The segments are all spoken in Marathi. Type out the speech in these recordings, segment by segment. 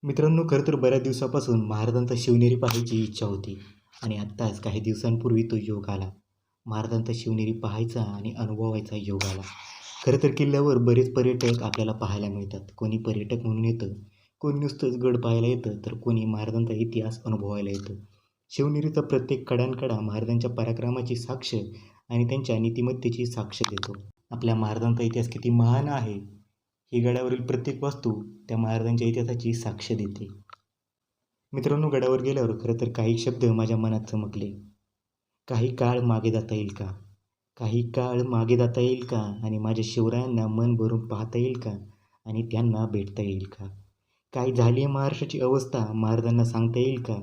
मित्रांनो, खरं तर बऱ्याच दिवसापासून महाराजांचा शिवनेरी पाहायची इच्छा होती आणि आत्ताच काही दिवसांपूर्वी तो योग आला. महाराजांचा शिवनेरी पाहायचा आणि अनुभवायचा योग आला. खरं तर किल्ल्यावर बरेच पर्यटक आपल्याला पाहायला मिळतात. कोणी पर्यटक म्हणून येतं, कोणी नुसतंच गड पाहायला येतं, तर कोणी महाराजांचा इतिहास अनुभवायला येतं. शिवनेरीचा प्रत्येक कडानकडा महाराजांच्या पराक्रमाची साक्ष आणि त्यांच्या नीतिमत्तेची साक्ष देतो. आपल्या महाराजांचा इतिहास किती महान आहे, ही गडावरील प्रत्येक वास्तू त्या महाराजांच्या इतिहासाची साक्ष देते. मित्रांनो, गडावर गेल्यावर खरं तर काही शब्द माझ्या मनात चमकले. काही काळ मागे जाता येईल का? काही काळ मागे जाता येईल का? आणि माझ्या शिवरायांना मन भरून पाहता येईल का? आणि त्यांना भेटता येईल का? काय झाली आहे महाराष्ट्राची अवस्था महाराजांना सांगता येईल का?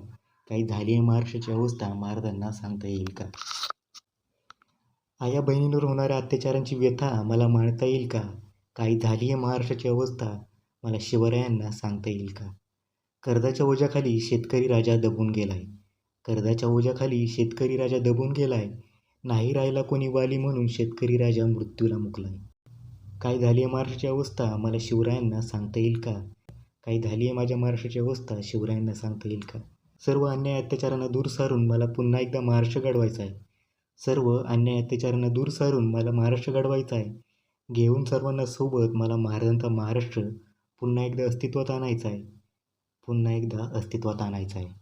काही झाली आहे महाराष्ट्राची अवस्था महाराजांना सांगता येईल का? आया बहिणींवर होणाऱ्या अत्याचारांची व्यथा मला मांडता येईल का? काही झाली आहे महाराष्ट्राची अवस्था मला शिवरायांना सांगता येईल का? कर्जाच्या ओझ्याखाली शेतकरी राजा दबून गेलाय. कर्जाच्या ओझ्याखाली शेतकरी राजा दबून गेलाय. नाही राहिला कोणी वाली म्हणून शेतकरी राजा मृत्यूला मुकलाय. काय झाली आहे महाराष्ट्राची अवस्था मला शिवरायांना सांगता येईल का? काही झाली आहे माझ्या महाराष्ट्राची अवस्था शिवरायांना सांगता येईल का? सर्व अन्याय अत्याचारांना दूर सारून मला पुन्हा एकदा महाराष्ट्र घडवायचा आहे. सर्व अन्याय अत्याचारांना दूर सारून मला महाराष्ट्र घडवायचा आहे. घेऊन सर्वांना सोबत मला महाराजांचा महाराष्ट्र पुन्हा एकदा अस्तित्वात आणायचा आहे. पुन्हा एकदा अस्तित्वात आणायचा आहे.